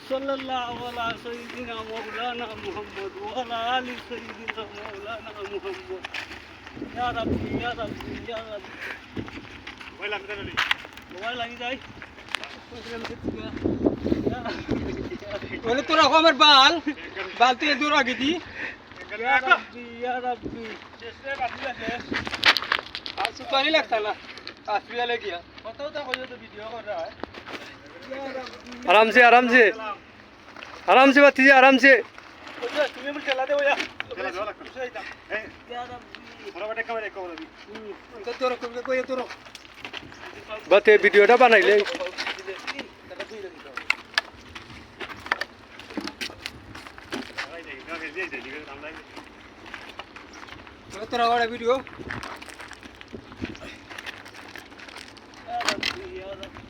সাল্লাল্লাহু আলা সাইয়্যিদিনা মাওলানা মুহাম্মদ ওয়া আলা আলি সাইয়্যিদিনা মাওলানা মুহাম্মদ ইয়া রাব্বি ইয়া রাব্বি ইয়া রাব্বি মোবাইল আমি জানি মোবাইল লাগি যাই বলে তোরা আমার বাল বাল তুই দূর আগে দি ইয়া রাব্বি ইয়া রাব্বি চেষ্টা বাকি আছে আর সুপানি লাগতা না আসবিয়া গিয়া কত তা কইও তো ভিডিও কর रहा है आराम से आराम से भतीजे आराम से ওই তুমি বল চলা দে ওয়া চলা দাও লাগতো সেইটা এই ইয়া রাব্বি বড় বড় ক্যামেরা কো বলবি তো তোর কই তোর बाते वीडियोটা বানাইলে ভাই দেখ না ভেজে দে দিকে আমরা তোরা বড় ভিডিও ইয়া রাব্বি ইয়া রাব্বি